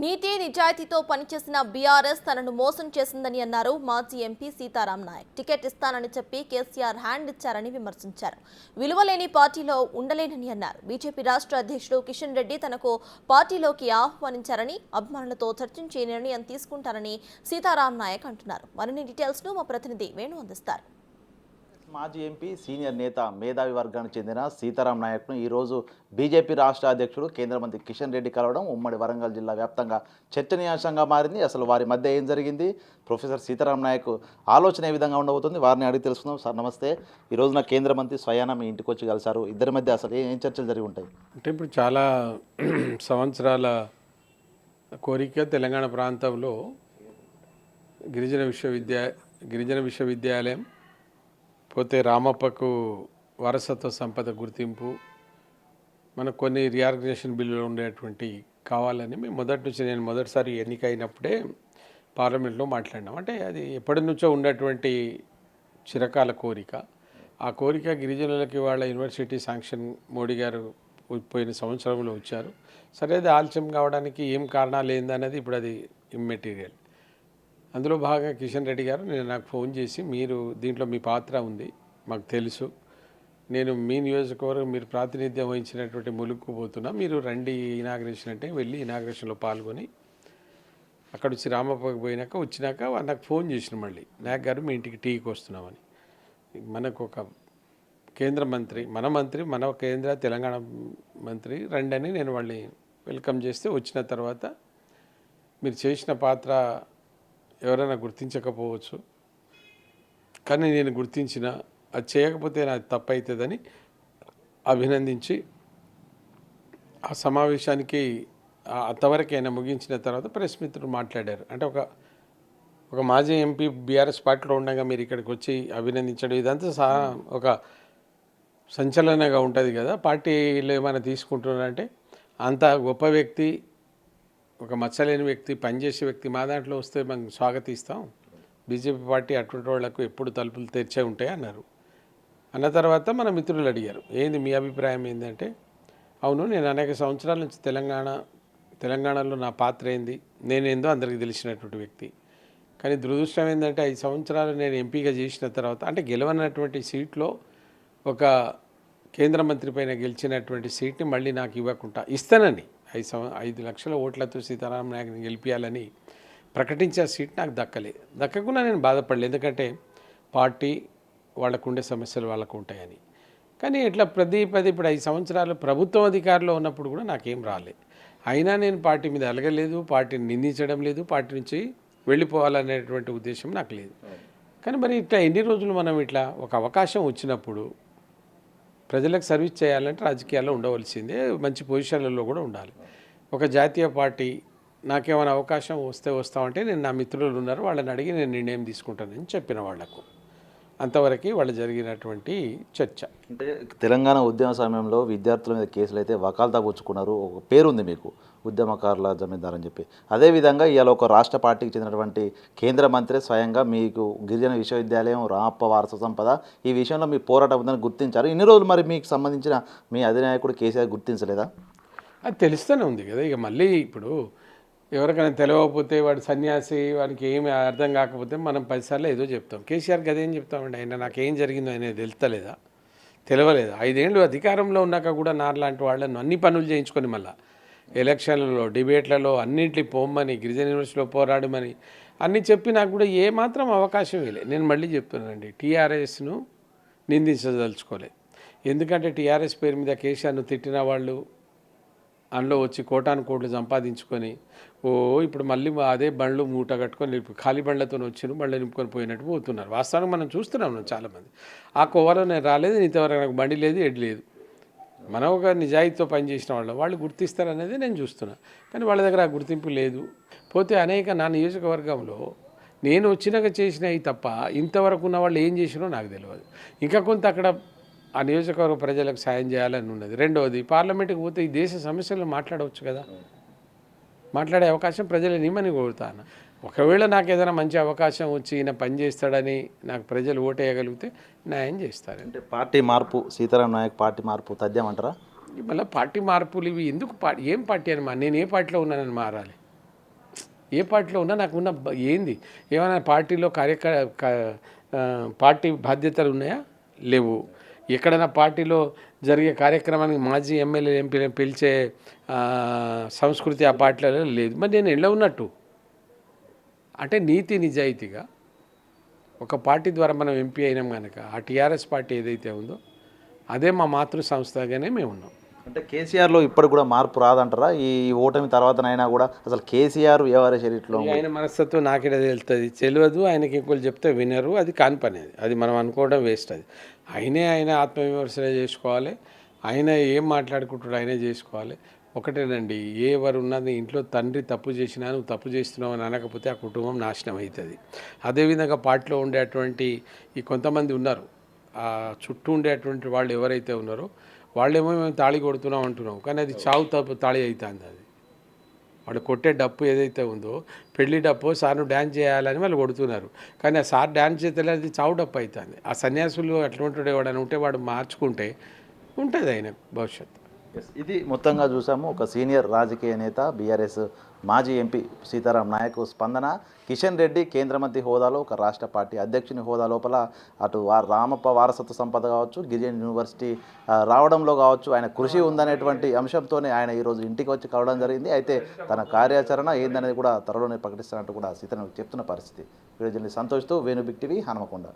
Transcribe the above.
నీతి నిజాయితీతో పనిచేసిన బీఆర్ఎస్ తనను మోసం చేసిందని అన్నారు మాజీ ఎంపీ సీతారాం నాయక్. టికెట్ ఇస్తానని చెప్పి కేసీఆర్ హ్యాండ్ ఇచ్చారని విమర్శించారు. విలువలేని పార్టీలో ఉండలేనని అన్నారు. బీజేపీ రాష్ట్ర అధ్యక్షుడు కిషన్ రెడ్డి తనకు పార్టీలోకి ఆహ్వానించారని, అభిమానులతో చర్చించి నిర్ణయం తీసుకుంటారని సీతారాం నాయక్ అంటున్నారు. మరిన్ని డీటెయిల్స్ ను మా ప్రతినిధి వేణు అందిస్తారు. మాజీ ఎంపీ సీనియర్ నేత మేధావి వర్గానికి చెందిన సీతారాం నాయక్ను ఈరోజు బీజేపీ రాష్ట్ర అధ్యక్షుడు కేంద్ర మంత్రి కిషన్ రెడ్డి కలవడం ఉమ్మడి వరంగల్ జిల్లా వ్యాప్తంగా చర్చనీయాంశంగా మారింది. అసలు వారి మధ్య ఏం జరిగింది, ప్రొఫెసర్ సీతారాం నాయక్ ఆలోచన ఏ విధంగా ఉండబోతుంది, వారిని అడిగి తెలుసుకుందాం. సార్ నమస్తే. ఈ రోజున కేంద్ర మంత్రి స్వయానా మీ ఇంటికి వచ్చి కలిసారు. ఇద్దరి మధ్య అసలు ఏం చర్చలు జరిగి ఉంటాయి? అంటే ఇప్పుడు చాలా సంవత్సరాల కోరిక తెలంగాణ ప్రాంతంలో గిరిజన విశ్వవిద్యాలయం పోతే రామప్పకు వారసత్వ సంపద గుర్తింపు, మనకు కొన్ని రీఆర్గనైజేషన్ బిల్లులు ఉండేటువంటి కావాలని మేము నేను మొదటిసారి ఎన్నికైనప్పుడే పార్లమెంట్లో మాట్లాడినాం. అంటే అది ఎప్పటి నుంచో ఉన్నటువంటి చిరకాల కోరిక. ఆ కోరిక గిరిజనులకి వాళ్ళ యూనివర్సిటీ శాంక్షన్ మోడీ గారు పోయిన సంవత్సరంలో వచ్చారు. సరే, అది ఆలస్యం కావడానికి ఏం కారణాలు ఏందనేది ఇప్పుడు అది ఇమ్మెటీరియల్. అందులో భాగంగా కిషన్ రెడ్డి గారు నాకు ఫోన్ చేసి, మీరు దీంట్లో మీ పాత్ర ఉంది, మాకు తెలుసు, నేను మీ నియోజకవర్గం మీరు ప్రాతినిధ్యం వహించినటువంటి ములుగుకు పోతున్నా, మీరు రండి ఇనాగ్రేషన్ అంటే వెళ్ళి ఇనాగ్రేషన్లో పాల్గొని అక్కడ వచ్చి రామప్పకి వచ్చినాక నాకు ఫోన్ చేసిన మళ్ళీ, నాయక్ గారు మీ ఇంటికి టీకి వస్తున్నామని. మనకు ఒక కేంద్ర మంత్రి, మన కేంద్ర తెలంగాణ మంత్రి రండి అని నేను వాళ్ళని వెల్కమ్ చేస్తే, వచ్చిన తర్వాత మీరు చేసిన పాత్ర ఎవరైనా గుర్తించకపోవచ్చు, కానీ నేను గుర్తించిన, అది చేయకపోతే నాది తప్పు అవుతుందని అభినందించి ఆ సమావేశానికి అంతవరకు ఆయన ముగించిన తర్వాత ప్రెస్ మిత్రులు మాట్లాడారు. అంటే ఒక మాజీ ఎంపీ బీఆర్ఎస్ పార్టీలో ఉండగా మీరు ఇక్కడికి వచ్చి అభినందించడం ఇదంతా ఒక సంచలనంగా ఉంటుంది కదా. పార్టీలో ఏమైనా తీసుకుంటున్నారంటే అంత గొప్ప వ్యక్తి, ఒక మచ్చలేని వ్యక్తి, పనిచేసే వ్యక్తి మా దాంట్లో వస్తే మనం స్వాగతిస్తాం, బీజేపీ పార్టీ అటువంటి వాళ్లకు ఎప్పుడు తలుపులు తెరిచే ఉంటాయి అన్నారు. అన్న తర్వాత మన మిత్రులు అడిగారు, ఏంది మీ అభిప్రాయం ఏంటంటే, అవును, నేను అనేక సంవత్సరాల నుంచి తెలంగాణలో నా పాత్ర ఏంది, నేనేందో అందరికీ తెలిసినటువంటి వ్యక్తి. కానీ దురదృష్టం ఏంటంటే 5 సంవత్సరాలు నేను ఎంపీగా చేసిన తర్వాత, అంటే గెలవనటువంటి సీట్లో ఒక కేంద్ర మంత్రి పైన గెలిచినటువంటి సీట్ని మళ్ళీ నాకు ఇవ్వకుండా ఇస్తానని 5 లక్షల ఓట్లతో సీతారాం నాయక్ని గెలిపించాలని ప్రకటించే సీట్ నాకు దక్కకుండా నేను బాధపడలేదు. ఎందుకంటే పార్టీ వాళ్ళకుండే సమస్యలు వాళ్ళకు ఉంటాయని. కానీ ఇట్లా పది ఇప్పుడు 5 సంవత్సరాలు ప్రభుత్వం అధికారంలో ఉన్నప్పుడు కూడా నాకేం రాలేదు. అయినా నేను పార్టీ మీద అలగలేదు, పార్టీని నిందించడం లేదు, పార్టీ నుంచి వెళ్ళిపోవాలనేటువంటి ఉద్దేశం నాకు లేదు. కానీ మరి ఇట్లా ఎన్ని రోజులు మనం ఇట్లా ఒక అవకాశం వచ్చినప్పుడు ప్రజలకు సర్వీస్ చేయాలంటే రాజకీయాల్లో ఉండవలసిందే, మంచి పొజిషన్లలో కూడా ఉండాలి. ఒక జాతీయ పార్టీ నాకేమైనా అవకాశం వస్తామంటే నేను నా మిత్రులు ఉన్నారు, వాళ్ళని అడిగి నేను నిర్ణయం తీసుకుంటానని చెప్పిన వాళ్లకు. అంతవరకు వాళ్ళు జరిగినటువంటి చర్చ. అంటే తెలంగాణ ఉద్యమ సమయంలో విద్యార్థుల మీద కేసులు అయితే వకాల్తా పుచ్చుకున్నారు, ఒక పేరుంది మీకు, ఉద్యమకారుల జమీందార్ అని చెప్పి. అదేవిధంగా ఇవాళ ఒక రాష్ట్ర పార్టీకి చెందినటువంటి కేంద్ర మంత్రి స్వయంగా మీకు గిరిజన విశ్వవిద్యాలయం, రామప్ప వారసత్వ సంపద ఈ విషయంలో మీ పోరాటం ఉందని గుర్తించారు. ఇన్ని రోజులు మరి మీకు సంబంధించిన మీ అధినాయకుడు కేసీఆర్ గుర్తించలేదా? అది తెలుస్తూనే ఉంది కదా. ఇక మళ్ళీ ఇప్పుడు ఎవరికైనా తెలియకపోతే వాడు సన్యాసి, వాడికి ఏమి అర్థం కాకపోతే మనం 10 సార్లు ఏదో చెప్తాం. కేసీఆర్కి అదేం చెప్తామండి, ఆయన నాకేం జరిగిందో అనేది తెలుస్తలేదా, తెలియలేదా? 5 ఏళ్ళు అధికారంలో ఉన్నాక కూడా నాలాంటి వాళ్ళను అన్ని పనులు చేయించుకొని మళ్ళీ ఎలక్షన్లలో, డిబేట్లలో అన్నింటి పోమ్మని, గిరిజన యూనివర్సిటీలో పోరాడమని అన్నీ చెప్పి నాకు కూడా ఏమాత్రం అవకాశం ఇవ్వలే. నేను మళ్ళీ చెప్తున్నానండి, టీఆర్ఎస్ను నిందించదలుచుకోలే. ఎందుకంటే టీఆర్ఎస్ పేరు మీద కేసీఆర్ను తిట్టిన వాళ్ళు అందులో వచ్చి కోటాను కోట్లు సంపాదించుకొని ఇప్పుడు మళ్ళీ అదే బండ్లు మూట కట్టుకొని ఖాళీ బండ్లతో వచ్చి బండ్లు నింపుకొని పోయినట్టు పోతున్నారు. వాస్తవానికి మనం చూస్తున్నాం చాలామంది. ఆ కోవలో నేను రాలేదు, ఇంతవరకు నాకు బండి లేదు, ఎడ్లు లేదు. మనం ఒక నిజాయితీతో పనిచేసిన వాళ్ళు గుర్తిస్తారనేది నేను చూస్తున్నా. కానీ వాళ్ళ దగ్గర ఆ గుర్తింపు లేదు. పోతే అనేక నా నియోజకవర్గంలో నేను వచ్చినాక చేసినవి తప్ప ఇంతవరకు ఉన్న వాళ్ళు ఏం చేసినో నాకు తెలియదు. ఇంకా కొంత అక్కడ ఆ నియోజకవర్గ ప్రజలకు సాయం చేయాలని ఉన్నది. రెండవది, పార్లమెంట్కి పోతే ఈ దేశ సమస్యలను మాట్లాడవచ్చు కదా, మాట్లాడే అవకాశం ప్రజలు నిమ్మని కోరుతాను. ఒకవేళ నాకు ఏదైనా మంచి అవకాశం వచ్చి ఈయన పని చేస్తాడని నాకు ప్రజలు ఓటేయగలిగితే న్యాయం చేస్తారు. అంటే పార్టీ మార్పు, సీతారాం నాయక్ పార్టీ మార్పు తథ్యమంటారా? మళ్ళీ పార్టీ మార్పులు ఇవి ఎందుకు? ఏం పార్టీ అని నేను ఏ పార్టీలో ఉన్నానని మారాలి? ఏ పార్టీలో ఉన్నా నాకు ఉన్న ఏంది ఏమైనా పార్టీలో పార్టీ బాధ్యతలు ఉన్నాయా? లేవు. ఎక్కడైనా పార్టీలో జరిగే కార్యక్రమానికి మాజీ ఎమ్మెల్యే ఎంపీలను పిలిచే సంస్కృతి ఆ పార్టీలలో లేదు. మరి నేను ఎలా ఉన్నట్టు? అంటే నీతి నిజాయితీగా ఒక పార్టీ ద్వారా మనం ఎంపీ అయినాం కనుక ఆ టీఆర్ఎస్ పార్టీ ఏదైతే ఉందో అదే మా మాతృ సంస్థగానే మేము ఉన్నాం. అంటే కేసీఆర్లో ఇప్పటికి కూడా మార్పు రాదంటారా? ఈ ఓటమి తర్వాతనైనా కూడా అసలు కేసీఆర్ వ్యవహార చరిత్రలో ఆయన మనస్తత్వం నాకెడ తెలుస్తుంది, తెలియదు. ఆయనకి ఇంకోళ్ళు చెప్తే వినరు. అది కాని పని. అది మనం అనుకోవడం వేస్ట్. అది ఆయన ఆత్మవిమర్శన చేసుకోవాలి. ఆయన ఏం మాట్లాడుకుంటాడు ఆయనే చేసుకోవాలి. ఒకటేనండి, ఎవరు ఉన్నది ఇంట్లో తండ్రి తప్పు చేసినా నువ్వు తప్పు చేస్తున్నావు అని అనకపోతే ఆ కుటుంబం నాశనం అవుతుంది. అదేవిధంగా పార్టీలో ఉండేటువంటి ఈ కొంతమంది ఉన్నారు, ఆ చుట్టూ ఉండేటువంటి వాళ్ళు ఎవరైతే ఉన్నారో వాళ్ళేమో మేము తాళి కొడుతున్నాం అంటున్నాం, కానీ అది చావు తప్పు తాళి అవుతుంది. అది వాడు కొట్టే డప్పు ఏదైతే ఉందో పెళ్లి డప్పు సార్ను డ్యాన్స్ చేయాలని వాళ్ళు కొడుతున్నారు, కానీ ఆ సార్ డ్యాన్స్ చేస్తే అది చావు డప్పు అవుతుంది. ఆ సన్యాసులు అటువంటి వాడని ఉంటే వాడు మార్చుకుంటే ఉంటుంది ఆయన భవిష్యత్తు. ఇది మొత్తంగా చూసాము. ఒక సీనియర్ రాజకీయ నేత బీఆర్ఎస్ మాజీ ఎంపీ సీతారాం నాయక్ స్పందన. కిషన్ రెడ్డి కేంద్ర మంత్రి హోదాలో ఒక రాష్ట్ర పార్టీ అధ్యక్షుని హోదా లోపల అటు రామప్ప వారసత్వ సంపద కావచ్చు, గిరిజన యూనివర్సిటీ రావడంలో కావచ్చు ఆయన కృషి ఉందనేటువంటి అంశంతోనే ఆయన ఈరోజు ఇంటికి వచ్చి కలవడం జరిగింది. అయితే తన కార్యాచరణ ఏందనేది కూడా త్వరలోనే ప్రకటిస్తున్నట్టు కూడా సీతారాం చెప్తున్న పరిస్థితి. వీడియో జర్నలిస్ట్ సంతోష్తో వేణు బిగ్ టీవీ హనుమకొండ.